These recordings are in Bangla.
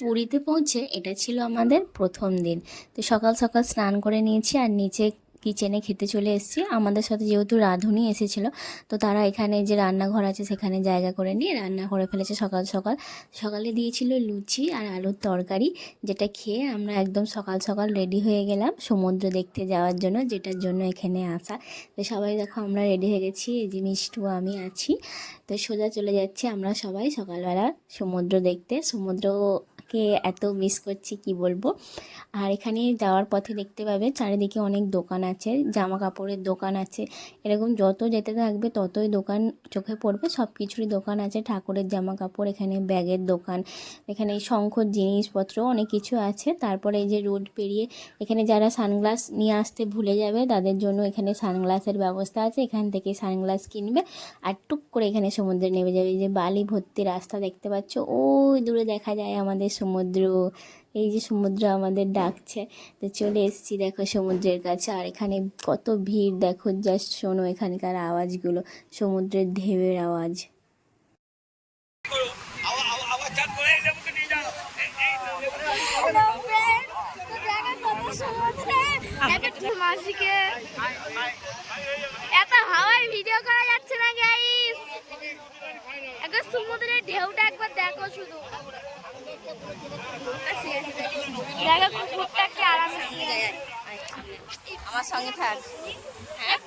পুরীতে পৌঁছে এটা ছিল আমাদের প্রথম দিন। তো সকাল সকাল স্নান করে নিয়েছি আর নিচে কিচেনে খেতে চলে এসেছি। আমাদের সাথে যেহেতু রাঁধুনি এসেছিলো, তো তারা এখানে যে রান্নাঘর আছে সেখানে জায়গা করে নিয়ে রান্না করে ফেলেছে সকাল সকাল। সকালে দিয়েছিল লুচি আর আলুর তরকারি, যেটা খেয়ে আমরা একদম সকাল সকাল রেডি হয়ে গেলাম সমুদ্র দেখতে যাওয়ার জন্য, যেটার জন্য এখানে আসা। তো সবাই দেখো আমরা রেডি হয়ে গেছি, এই যে মিষ্টু আমি আছি। তো সোজা চলে যাচ্ছি আমরা সবাই সকালবেলা সমুদ্র দেখতে। সমুদ্রকে এত মিস করছি কি বলবো। আর এখানে যাওয়ার পথে দেখতে পাবে চারিদিকে অনেক দোকান আছে, জামা কাপড়ের দোকান আছে, এরকম যত যেতে থাকবে ততই দোকান চোখে পড়বে। সব কিছুরই দোকান আছে, ঠাকুরের জামা কাপড়, এখানে ব্যাগের দোকান, এখানে শঙ্খর জিনিসপত্র অনেক কিছু আছে। তারপরে এই যে রোড পেরিয়ে এখানে যারা সানগ্লাস নিয়ে আসতে ভুলে যাবে তাদের জন্য এখানে সানগ্লাসের ব্যবস্থা আছে, এখান থেকে সানগ্লাস কিনবে আর টুক করে এখানে সমুদ্রে নেমে যাবে। এই যে বালি ভর্তি রাস্তা দেখতে পাচ্ছ, ওই দূরে দেখা যায় আমাদের সমুদ্র। এই যে সমুদ্র আমাদের ডাকছে। তো চলে এসেছি দেখো সমুদ্রের কাছে। আর এখানে কত ভিড় দেখো, জাস্ট শোনো এখানকার আওয়াজগুলো, সমুদ্রের ঢেউয়ের আওয়াজ। মাসিকে এত হাওয়ায় ভিডিও করা যাচ্ছে না গাইস, একবার সমুদ্রের ঢেউটা একবার দেখো শুধু। দেখো কুকুরটা কি আরামে শুয়ে যায়। আমার সঙ্গে থাক। হ্যাঁ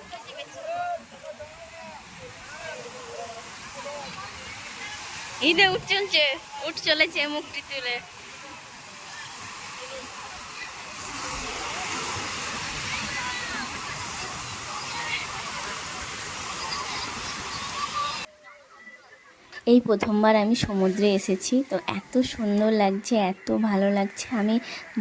ঈদে উঠ চলেছে মুখটি তুলে। এই প্রথমবার আমি সমুদ্রে এসেছি, তো এত সুন্দর লাগছে, এত ভালো লাগছে, আমি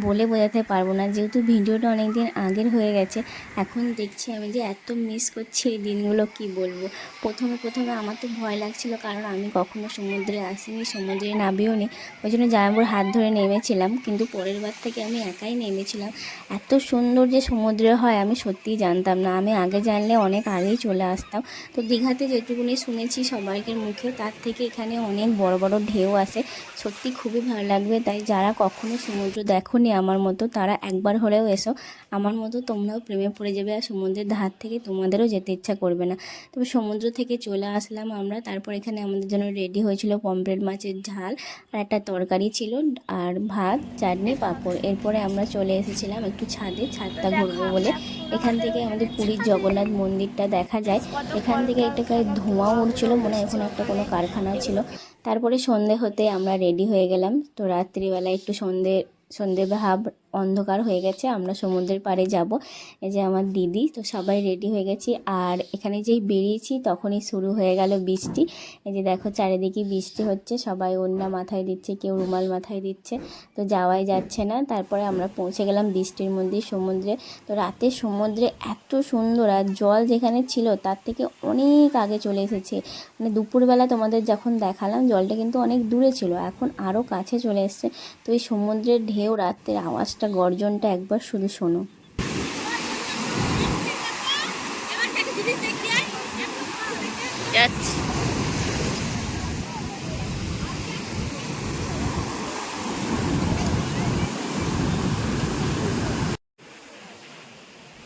বলে বোঝাতে পারবো না। যেহেতু ভিডিওটা অনেক দিন আগের হয়ে গেছে, এখন দেখছি আমি যে এত মিস করছি এই দিনগুলো, কি বলবো। প্রথমে আমার তো ভয় লাগছিল, কারণ আমি কখনো সমুদ্রে আসিনি, সমুদ্রে নামিও নি। ওই জন্য জামাইবাবুর হাত ধরে নেমেছিলাম, কিন্তু পরের বার থেকে আমি একাই নেমেছিলাম। এত সুন্দর যে সমুদ্রে হয় আমি সত্যিই জানতাম না। আমি আগে জানলে অনেক আগেই চলে আসতাম। তো দীঘাতে যেটুকুনি শুনেছি সবাইকার মুখে, তার থেকে এখানে অনেক বড় বড় ঢেউ আসে, সত্যি খুবই ভালো লাগবে। তাই যারা কখনো সমুদ্র দেখোনি আমার মতো, তারা একবার হলেও এসো। আমার মতো তোমরাও প্রেমে পড়ে যাবে, আর সমুদ্রের ধার থেকে তোমাদেরও যেতে ইচ্ছা করবে না। তবে সমুদ্র থেকে চলে আসলাম আমরা। তারপর এখানে আমাদের জন্য রেডি হয়েছিল পমফ্রেট মাছের ঝাল আর একটা তরকারি ছিল, আর ভাত, চাটনি, পাঁপড়। এরপরে আমরা চলে এসেছিলাম একটু ছাদটা ঘুরবো বলে। এখান থেকে আমাদের পুরীর জগন্নাথ মন্দিরটা দেখা যায়। এখান থেকে একটা ধোঁয়া উঠছিল, মনে হয় এখন একটা কোনো কারখানা ছিল। তারপরে সন্ধে হতে আমরা রেডি হয়ে গেলাম। তো রাত্রিবেলা একটু সন্ধে ভাব, অন্ধকার হয়ে গেছে, আমরা সমুদ্রের পাড়ে যাব। এই যে আমার দিদি, তো সবাই রেডি হয়ে গেছি। আর এখানে যেই বেরিয়েছি তখনই শুরু হয়ে গেল বৃষ্টি। এই যে দেখো চারিদিকে বৃষ্টি হচ্ছে, সবাই ওড়না মাথায় দিচ্ছে, কেউ রুমাল মাথায় দিচ্ছে, তো যাওয়াই যাচ্ছে না। তারপরে আমরা পৌঁছে গেলাম বৃষ্টির মধ্যে সমুদ্রে। তো রাতে সমুদ্রে এত সুন্দর, আর জল যেখানে ছিল তার থেকে অনেক আগে চলে এসেছে। মানে দুপুরবেলা তোমাদের যখন দেখালাম জলটা কিন্তু অনেক দূরে ছিল, এখন আরও কাছে চলে এসছে। তো এই সমুদ্রের ঢেউ, রাতের আওয়াজটা, গর্জনটা একবার শুধু শোনো।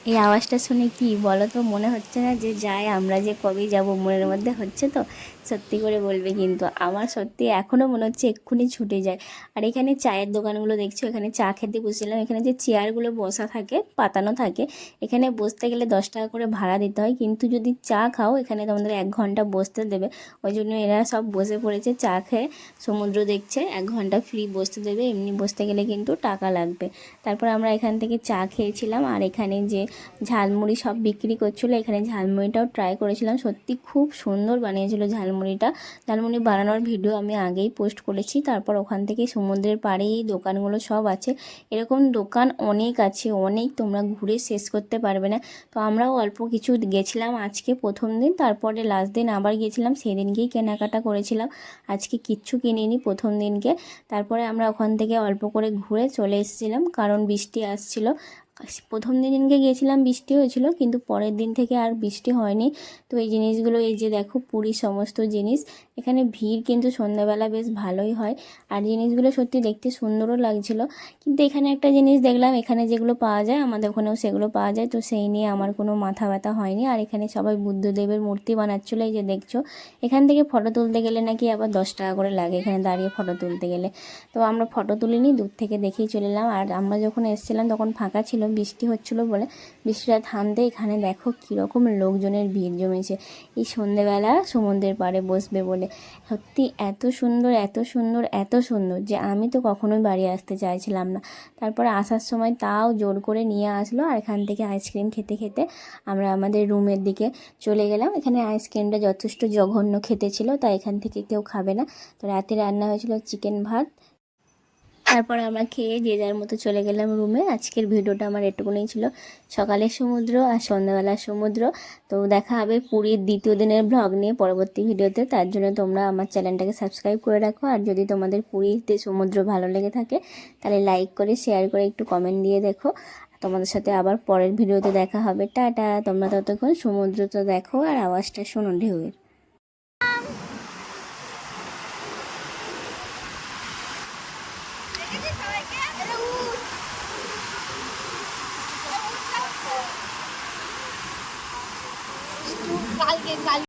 এই আওয়াজটা শুনে কি বলো তো, মনে হচ্ছে না যে যাই আমরা যে কবে যাব, মনের মধ্যে হচ্ছে তো? সত্যি করে বলবে কিন্তু, আমার সত্যি এখনও মনে হচ্ছে এক্ষুনি ছুটে যায়। আর এখানে চায়ের দোকানগুলো দেখছো, এখানে চা খেতে বসেছিলাম। এখানে যে চেয়ারগুলো বসা থাকে, পাতানো থাকে, এখানে বসতে গেলে 10 টাকা করে ভাড়া দিতে হয়, কিন্তু যদি চা খাও এখানে তোমাদের 1 ঘন্টা বসতে দেবে। ওই জন্য এরা সব বসে পড়েছে চা খেয়ে, সমুদ্র দেখছে। 1 ঘন্টা ফ্রি বসতে দেবে, এমনি বসতে গেলে কিন্তু টাকা লাগবে। তারপর আমরা এখান থেকে চা খেয়েছিলাম। আর এখানে যে ঝালমুড়ি সব বিক্রি করছিলো, এখানে ঝালমুড়িটাও ট্রাই করেছিলাম, সত্যি খুব সুন্দর বানিয়েছিল ঝালমুড়ি বানানোর ভিডিও আমি আগেই পোস্ট করেছি। তারপর ওখান থেকে সমুদ্রের পাড়েই দোকানগুলো সব আছে, এরকম দোকান অনেক আছে, অনেক, তোমরা ঘুরে শেষ করতে পারবে না। তো আমরাও অল্প কিছু গেছিলাম আজকে প্রথম দিন, তারপরে লাস্ট দিন আবার গেছিলাম, সেদিনকেই কেনাকাটা করেছিলাম, আজকে কিচ্ছু কিনিনি প্রথম দিনকে। তারপরে আমরা ওখান থেকে অল্প করে ঘুরে চলে এসেছিলাম, কারণ বৃষ্টি আসছিল, প্রথম দিনকে গিয়েছিলাম বৃষ্টি হয়েছিল, কিন্তু পরের দিন থেকে আর বৃষ্টি হয়নি। তো এই জিনিসগুলো, এই যে দেখো পুরীর সমস্ত জিনিস, এখানে ভিড় কিন্তু সন্ধ্যাবেলা বেশ ভালোই হয়। আর জিনিসগুলো সত্যি দেখতে সুন্দরও লাগছিল। কিন্তু এখানে একটা জিনিস দেখলাম, এখানে যেগুলো পাওয়া যায় আমাদের ওখানেও সেগুলো পাওয়া যায়, তো সেই নিয়ে আমার কোনো মাথা ব্যথা হয়নি। আর এখানে সবাই বুদ্ধদেবের মূর্তি বানাচ্ছিলো, এই যে দেখছো। এখান থেকে ফটো তুলতে গেলে নাকি আবার 10 টাকা করে লাগে এখানে দাঁড়িয়ে ফটো তুলতে গেলে। তো আমরা ফটো তুলিনি, দূর থেকে দেখেই চলে এলাম। আর আমরা যখন এসেছিলাম তখন ফাঁকা ছিল, বৃষ্টি হচ্ছিলো বলে। বৃষ্টিটা থামতে এখানে দেখো কীরকম লোকজনের ভিড় জমেছে এই সন্ধেবেলা সমুদ্রের পাড়ে বসবে বলে। সত্যি এত সুন্দর, এত সুন্দর, এত সুন্দর যে আমি তো কখনোই বাড়ি আসতে চাইছিলাম না। তারপরে আসার সময় তাও জোর করে নিয়ে আসলো। আর এখান থেকে আইসক্রিম খেতে খেতে আমরা আমাদের রুমের দিকে চলে গেলাম। এখানে আইসক্রিমটা যথেষ্ট জঘন্য খেতে ছিল, তাই এখান থেকে কেউ খাবে না। তো রাতে রান্না হয়েছিল চিকেন ভাত। তারপর আমরা খেয়ে যে যার মতো চলে গেলাম রুমে। আজকের ভিডিওটা আমার এটুকুনি ছিল, সকালের সমুদ্র আর সন্ধ্যাবেলার সমুদ্র। তো দেখা হবে পুরীর দ্বিতীয় দিনের ব্লগ নিয়ে পরবর্তী ভিডিওতে। তার জন্য তোমরা আমার চ্যানেলটাকে সাবস্ক্রাইব করে রাখো। আর যদি তোমাদের পুরীতে সমুদ্র ভালো লেগে থাকে তাহলে লাইক করে, শেয়ার করে, একটু কমেন্ট দিয়ে দেখো। তোমাদের সাথে আবার পরের ভিডিওতে দেখা হবে। টাটা। তোমরা ততক্ষণ সমুদ্রটা দেখো আর আওয়াজটা শোনো ঢেউয়ের। কালকে